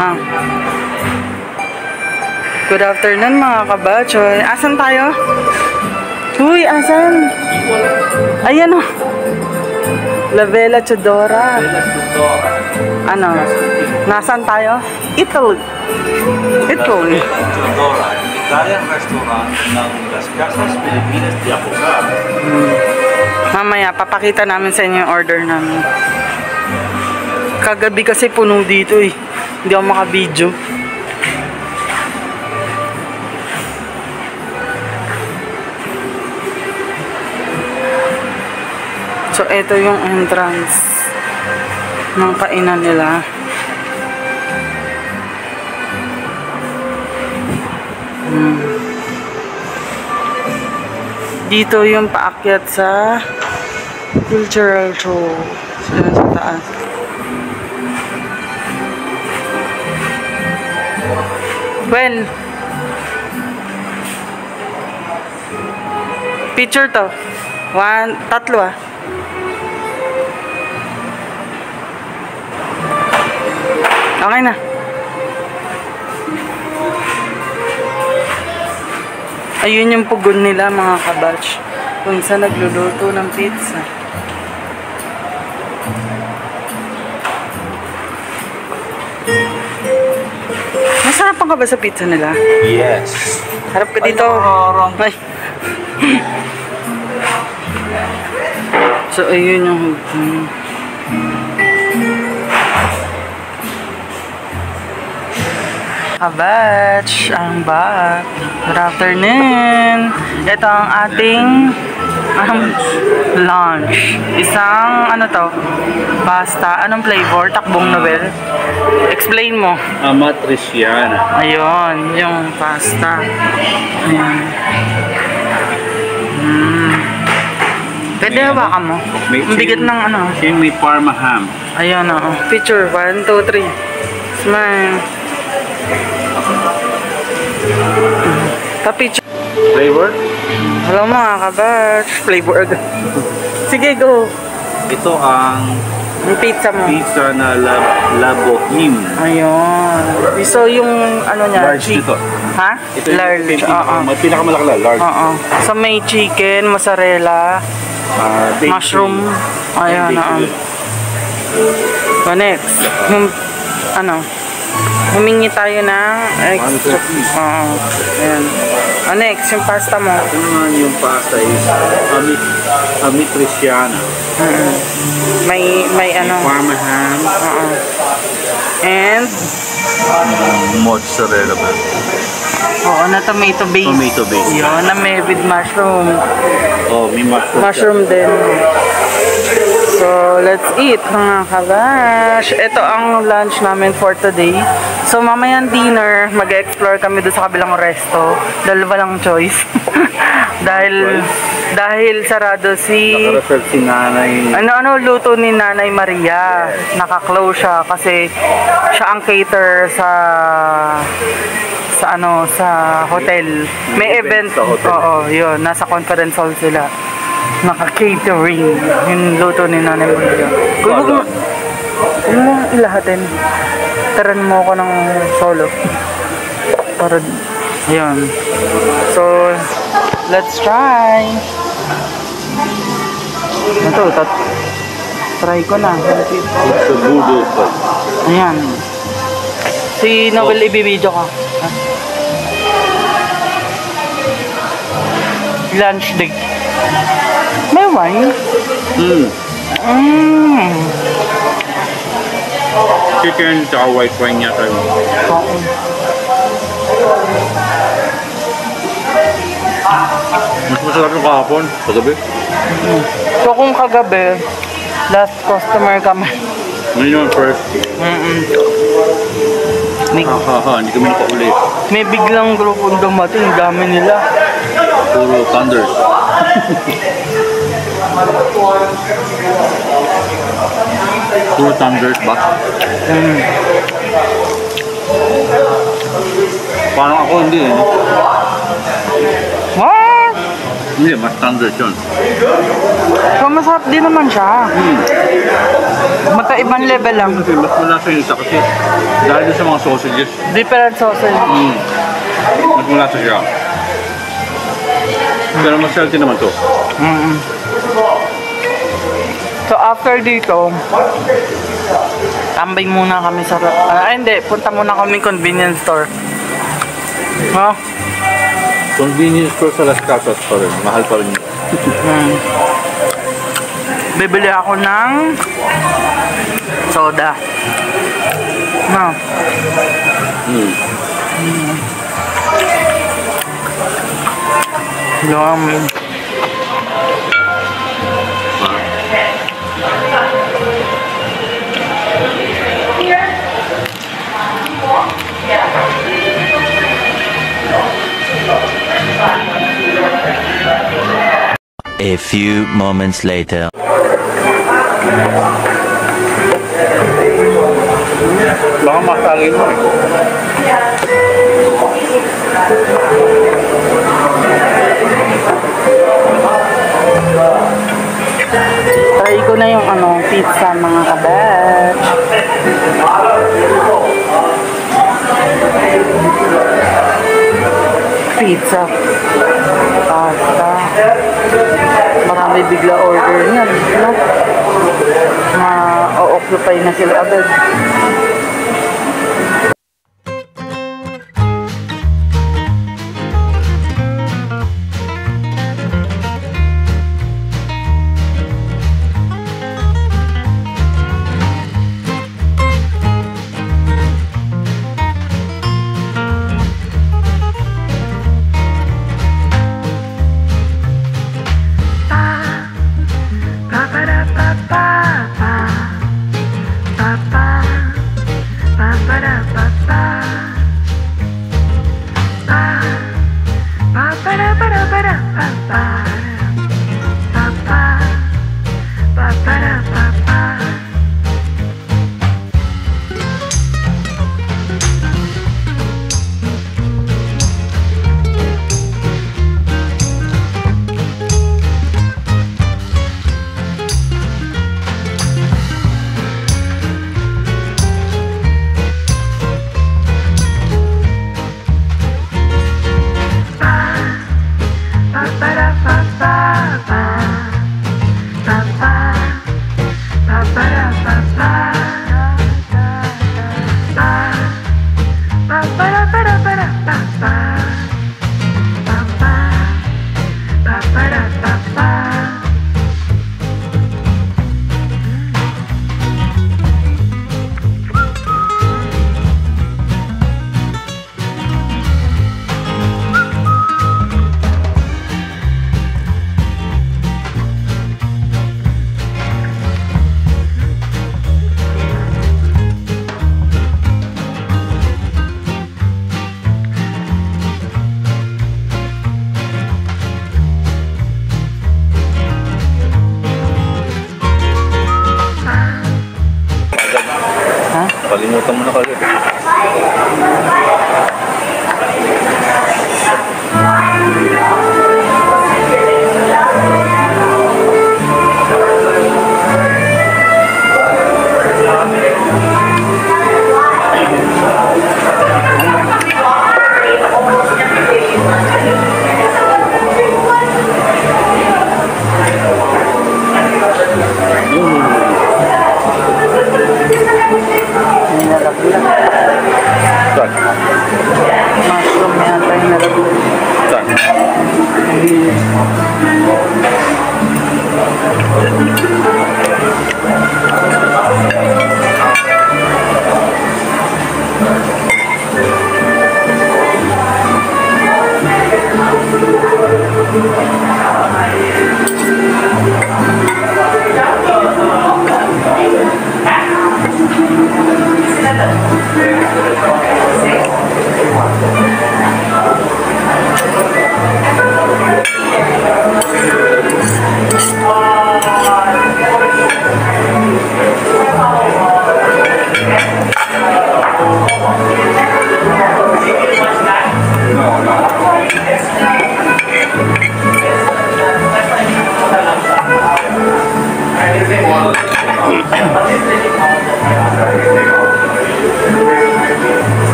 Ah. Good afternoon mga kabachoy. Asan tayo? Uy, asan? Ayan o. La Vela Tudora. Ano? Nasaan tayo? Italy. Italy. Tudora, Italian restaurant ng Las Casas Pilipinas de Aposa. Mamaya, papakita namin sa inyo yung order namin. Kagabi kasi puno dito eh. Hindi ako maka-video. So, ito yung entrance ng kainan nila. Dito yung paakyat sa cultural tour. Sila sa taas. Well, picture to. Tatlo ah. Okay na. Ayun yung pugon nila mga kabatch. Kung saan nagluluto ng pizza. Nasarapan ka ba sa pizza nila? Yes. Harap ka dito. Ay. So, ayun yung kabatch, ang back. Good afternoon. Ito ang ating lunch. Isang, ano to? Pasta. Anong flavor? Takbong Nobel. Explain mo. Amatriciana. Ayun, yung pasta. Ayan. Pwede hawakan mo. Ang bigat ng ano. Yung may Parma ham. Ayan o. Picture. 1, 2, 3. Smile. Kapicture. Flavor? Hello mga kabatch. Flavor agad. Sige, go. Ito ang Yung pizza mo. pizza na La Boheme. Ayun. So yung ano niya. Large dito. Ha? Ito Large. Oo. pinakamalaki na, large. Oo. So may chicken, mozzarella, mushroom. Ayan. So next. Yung ano. Humingi tayo ng extra. Oo. Ayan. Next, yung pasta mo. Ito naman yung pasta is Amatriciana. May ano. Parma ham. Oo. And Mozzarella ba? oo, na tomato base. Tomato base. Yun, na may with mushroom. Oh, may mushroom. Mushroom din. So, let's eat mga kabash. Ito ang lunch namin for today. So, mamayang dinner, mag-explore kami doon sa kabilang resto. Dalawa lang choice. dahil sarado si... Nakareserve si nanay. Ano luto ni Nanay Maria. Naka-close siya kasi siya ang cater sa hotel. May event. Sa hotel. Oo, yun. Nasa conference hall sila. Naka-catering. Yung luto ni Nanay Maria. Huwag mo ilahatin. Taran mo ako ng solo. Para, yun. So, let's try. Ito, try ko na. It's a noodle soup. Ayan. Si Noel, ibibidyo ka. Ha? Lunch day. May wine? Chicken tsaka white wine yata yun. Oo. Mas masarap yung kahapon. Kagabi. So kung kagabi, last customer kami. Ngayon yung first. Hindi kami nakauli. May biglang grupong dumating, dami nila. Puro thunders. Puro thunders ba? Parang ako hindi eh. What? Hindi, mas standard yun. So, masarap din naman siya. Magkaibang level lang. Kasi mas malasa yung isa kasi dahil din sa mga sausages, Different sauces. mas malasa siya. Pero mas healthy naman to. So, after dito, tambay muna kami sa... hindi. Punta muna kami convenience store. Ha? Convenience store sa Las Casas pa rin. Mahal pa rin. Bibili ako ng soda. No. Yum. A few moments later. Baka masagin mo eh. Try ko na yung pizza mga kabatch. Pizza. Pasta. Marami bigla order niyan. No? Ma-occupy na sila agad.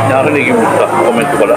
Nakarinig yung punta. Comment ko pala.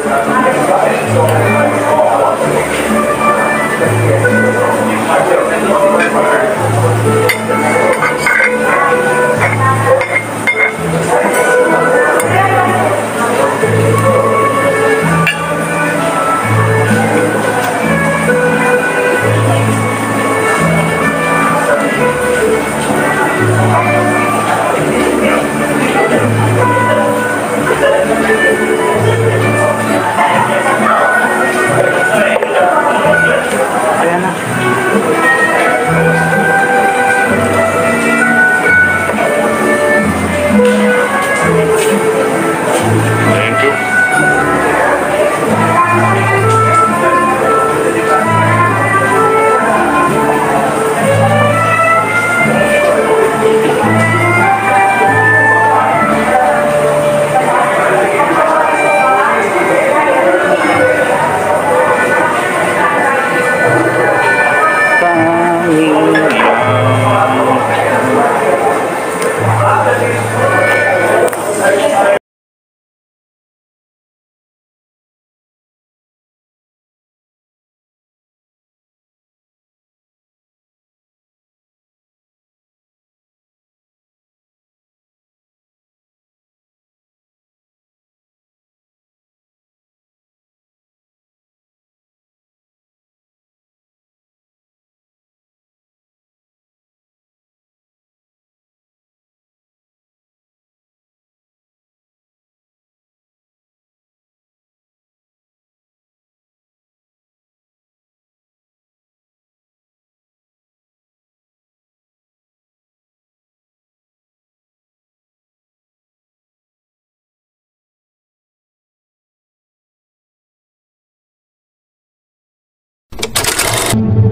Ayan na. Thank you.